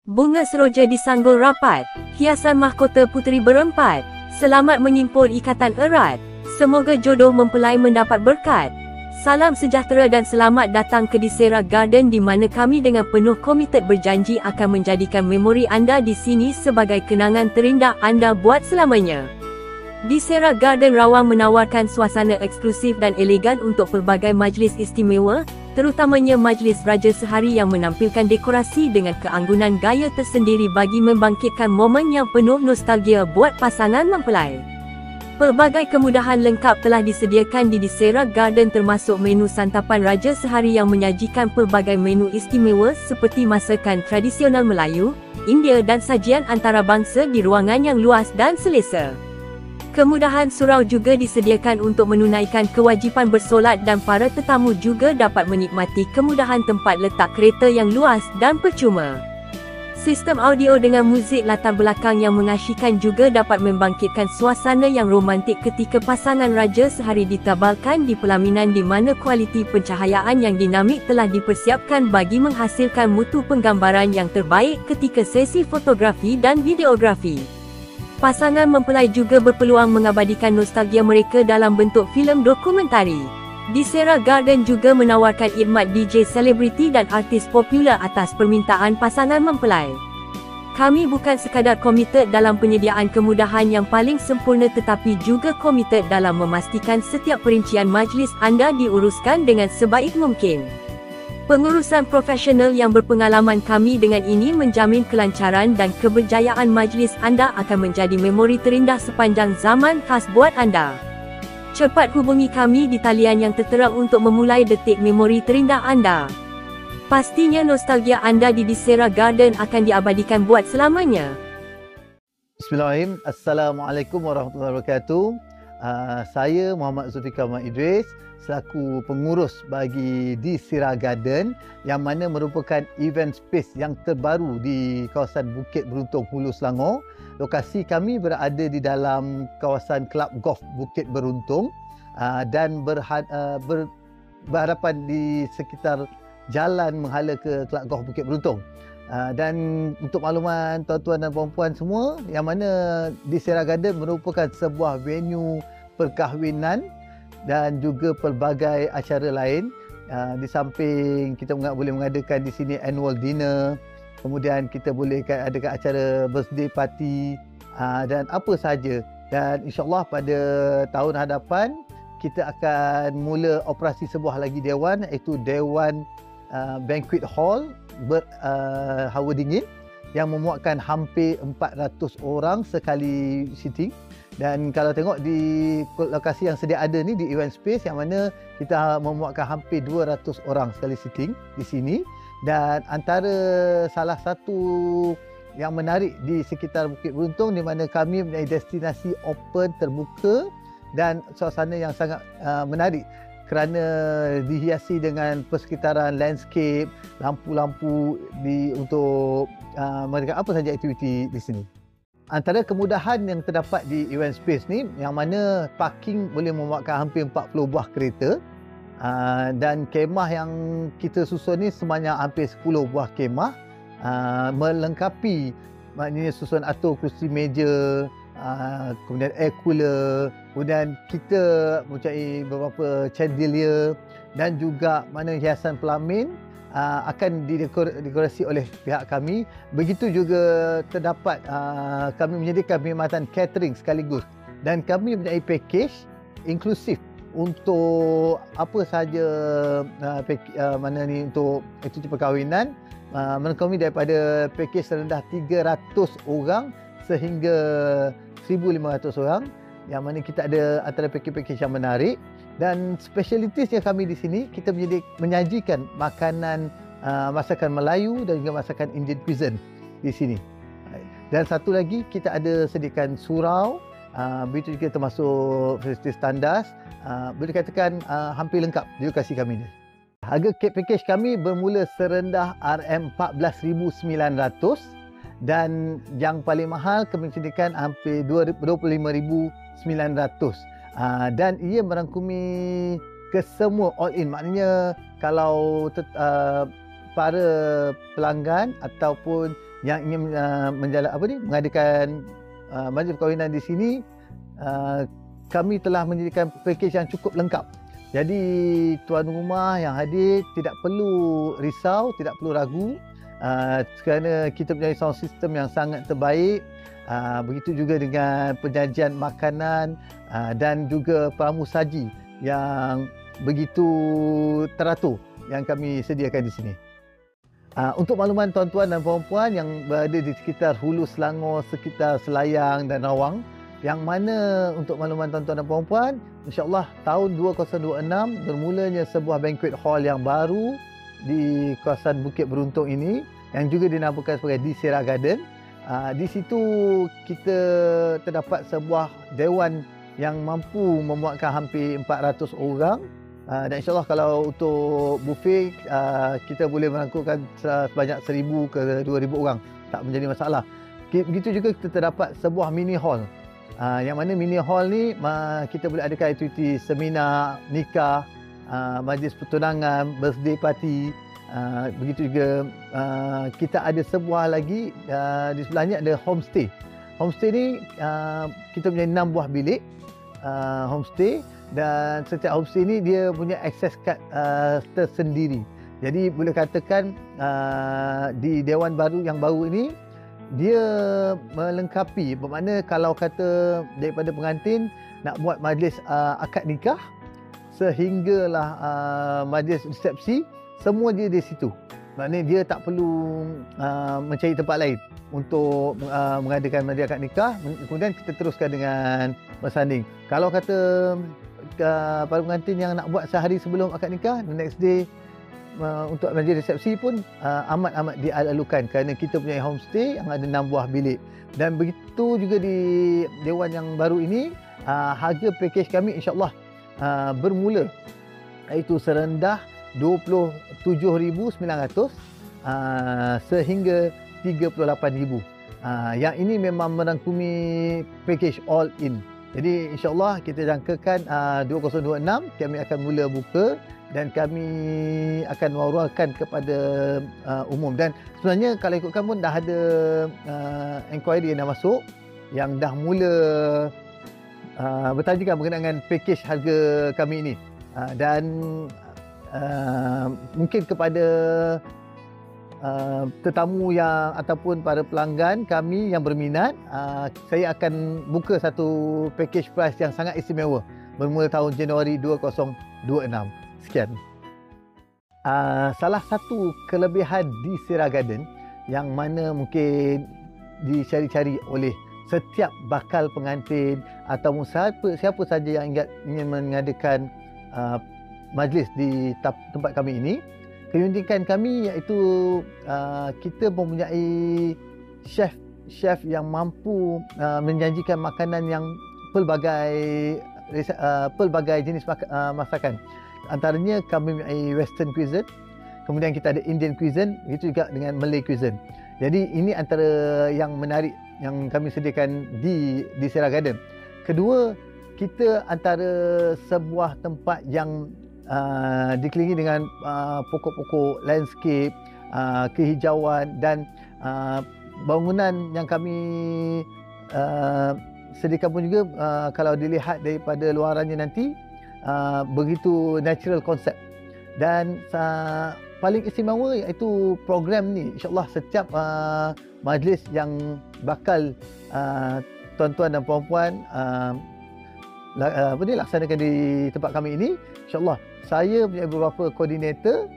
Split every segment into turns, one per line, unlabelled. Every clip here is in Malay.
Bunga seroja disanggul rapat, hiasan mahkota puteri berempat, selamat menyimpul ikatan erat, semoga jodoh mempelai mendapat berkat. Salam sejahtera dan selamat datang ke Disera Garden di mana kami dengan penuh komited berjanji akan menjadikan memori anda di sini sebagai kenangan terindah anda buat selamanya. Disera Garden Rawang menawarkan suasana eksklusif dan elegan untuk pelbagai majlis istimewa, terutamanya majlis Raja Sehari yang menampilkan dekorasi dengan keanggunan gaya tersendiri bagi membangkitkan momen yang penuh nostalgia buat pasangan mempelai. Pelbagai kemudahan lengkap telah disediakan di Disera Garden termasuk menu santapan Raja Sehari yang menyajikan pelbagai menu istimewa seperti masakan tradisional Melayu, India dan sajian antarabangsa di ruangan yang luas dan selesa. Kemudahan surau juga disediakan untuk menunaikan kewajipan bersolat dan para tetamu juga dapat menikmati kemudahan tempat letak kereta yang luas dan percuma. Sistem audio dengan muzik latar belakang yang mengasyikan juga dapat membangkitkan suasana yang romantik ketika pasangan Raja Sehari ditabalkan di pelaminan di mana kualiti pencahayaan yang dinamik telah dipersiapkan bagi menghasilkan mutu penggambaran yang terbaik ketika sesi fotografi dan videografi. Pasangan mempelai juga berpeluang mengabadikan nostalgia mereka dalam bentuk filem dokumentari. Disera Garden juga menawarkan khidmat DJ selebriti dan artis popular atas permintaan pasangan mempelai. Kami bukan sekadar komited dalam penyediaan kemudahan yang paling sempurna tetapi juga komited dalam memastikan setiap perincian majlis anda diuruskan dengan sebaik mungkin. Pengurusan profesional yang berpengalaman kami dengan ini menjamin kelancaran dan keberjayaan majlis anda akan menjadi memori terindah sepanjang zaman khas buat anda. Cepat hubungi kami di talian yang tertera untuk memulai detik memori terindah anda. Pastinya nostalgia anda di Disera Garden akan diabadikan buat selamanya.
Bismillahirrahmanirrahim. Assalamualaikum warahmatullahi wabarakatuh. Saya Muhammad Zulfikar Muhammad Idris selaku pengurus bagi Disera Garden yang mana merupakan event space yang terbaru di kawasan Bukit Beruntung, Hulu Selangor. Lokasi kami berada di dalam kawasan Kelab Golf Bukit Beruntung dan berhadapan di sekitar jalan menghala ke Kelab Golf Bukit Beruntung. Dan untuk makluman tuan-tuan dan puan-puan semua, yang mana Disera Garden merupakan sebuah venue perkahwinan dan juga pelbagai acara lain. Di samping kita boleh mengadakan di sini annual dinner, kemudian kita boleh adakan acara birthday party dan apa sahaja. Dan insyaAllah pada tahun hadapan kita akan mula operasi sebuah lagi dewan, iaitu Dewan Banquet Hall berhawa dingin yang memuatkan hampir 400 orang sekali sitting. Dan kalau tengok di lokasi yang sedia ada ni di event space, yang mana kita memuatkan hampir 200 orang sekali sitting di sini. Dan antara salah satu yang menarik di sekitar Bukit Beruntung di mana kami mempunyai destinasi open terbuka dan suasana yang sangat menarik kerana dihiasi dengan persekitaran landscape, lampu-lampu untuk mereka apa saja aktiviti di sini. Antara kemudahan yang terdapat di event space ni, yang mana parking boleh memuatkan hampir 40 buah kereta, dan kemah yang kita susun ni sebanyak hampir 10 buah kemah, melengkapi maknanya susun atur kursi meja, kemudian air cooler, kemudian kita mempunyai beberapa chandelier dan juga mana hiasan pelamin akan didekorasi oleh pihak kami. Begitu juga terdapat kami menyediakan perkhidmatan catering sekaligus, dan kami mempunyai package inklusif untuk apa sahaja mana ni untuk aktiviti perkahwinan, melengkapi daripada package serendah 300 orang sehingga 1,500 orang, yang mana kita ada antara package-package yang menarik. Dan spesialitisnya kami di sini, kita menyajikan makanan masakan Melayu dan juga masakan Indian cuisine di sini. Dan satu lagi, kita ada sediakan surau, begitu juga termasuk fasilitas tandas. Boleh dikatakan hampir lengkap di lokasi kami ni. Harga package kami bermula serendah RM14,900 dan yang paling mahal kami sediakan hampir RM25,900. Dan ia merangkumi kesemua all in, maknanya kalau para pelanggan ataupun yang ingin mengadakan majlis perkahwinan di sini, kami telah menyediakan pakej yang cukup lengkap. Jadi tuan rumah yang hadir tidak perlu risau, tidak perlu ragu, kerana kita punya sound system yang sangat terbaik. Begitu juga dengan penyajian makanan dan juga pramusaji yang begitu teratur yang kami sediakan di sini. Untuk makluman tuan-tuan dan puan-puan yang berada di sekitar Hulu Selangor, sekitar Selayang dan Rawang, yang mana untuk makluman tuan-tuan dan puan-puan, insya-Allah tahun 2026 bermulanya sebuah banquet hall yang baru di kawasan Bukit Beruntung ini yang juga dinamakan sebagai Di Sera Garden. Di situ kita terdapat sebuah dewan yang mampu memuatkan hampir 400 orang. Dan insyaAllah kalau untuk buffet kita boleh merangkulkan sebanyak 1,000 ke 2,000 orang, tak menjadi masalah. Begitu juga kita terdapat sebuah mini hall, yang mana mini hall ni kita boleh adakan aktiviti seminar, nikah, majlis pertunangan, birthday party. Begitu juga kita ada sebuah lagi di sebelahnya ada homestay. Homestay ni kita punya 6 buah bilik homestay, dan setiap homestay ni dia punya access card tersendiri. Jadi boleh katakan di dewan baru yang baru ini dia melengkapi, bermakna kalau kata daripada pengantin nak buat majlis akad nikah sehinggalah majlis resepsi, semua dia di situ. Maknanya dia tak perlu mencari tempat lain untuk mengadakan majlis akad nikah. Kemudian kita teruskan dengan bersanding. Kalau kata para pengantin yang nak buat sehari sebelum akad nikah, the next day untuk majlis resepsi pun amat-amat dialalukan, kerana kita punya homestay yang ada 6 buah bilik. Dan begitu juga di dewan yang baru ini, harga pakej kami insya-Allah bermula iaitu serendah 27,900 sehingga 38,000. Yang ini memang merangkumi pakej all in. Jadi insya-Allah kita jangkakan 2026 kami akan mula buka dan kami akan war-warkan kepada umum. Dan sebenarnya kalau ikutkan pun dah ada inquiry yang dah masuk, yang dah mula bertajukan berkenaan dengan pakej harga kami ini. Dan mungkin kepada tetamu yang ataupun para pelanggan kami yang berminat, saya akan buka satu package price yang sangat istimewa bermula tahun Januari 2026. Sekian. Salah satu kelebihan di Sera Garden yang mana mungkin dicari-cari oleh setiap bakal pengantin atau siapa saja yang ingin mengadakan majlis di tempat kami ini, keunikan kami iaitu kita mempunyai chef yang mampu menjanjikan makanan yang pelbagai jenis masakan. Antaranya kami mempunyai Western cuisine, kemudian kita ada Indian cuisine, begitu juga dengan Malay cuisine. Jadi ini antara yang menarik yang kami sediakan di Sera Garden. Kedua, kita antara sebuah tempat yang dikelilingi dengan pokok-pokok, landscape, kehijauan dan bangunan yang kami sediakan pun juga kalau dilihat daripada luarannya nanti begitu natural concept. Dan paling istimewa iaitu program ni, insya-Allah setiap majlis yang bakal tuan-tuan dan puan-puan laksanakan di tempat kami ini, insya-Allah saya punya beberapa koordinator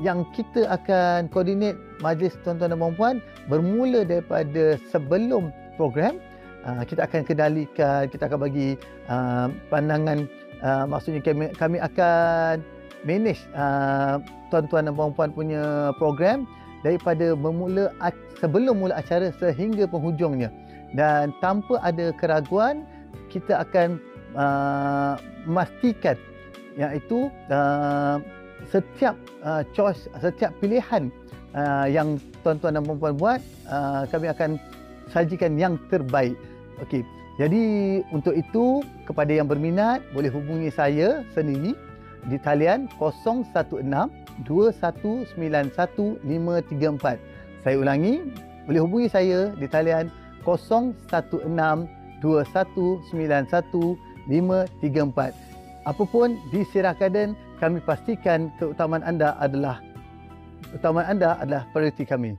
yang kita akan koordinate majlis tuan-tuan dan puan-puan bermula daripada sebelum program. Kita akan kendalikan, kita akan bagi pandangan, maksudnya kami akan manage tuan-tuan dan puan-puan punya program daripada sebelum mula acara sehingga penghujungnya. Dan tanpa ada keraguan, kita akan memastikan iaitu setiap choice, setiap pilihan yang tuan-tuan dan puan-puan buat, kami akan sajikan yang terbaik. Okey. Jadi untuk itu, kepada yang berminat boleh hubungi saya sendiri di talian 016 2191 534. Saya ulangi boleh hubungi saya di talian 0162191534. Apapun di Sierra Garden, kami pastikan keutamaan anda adalah prioriti kami.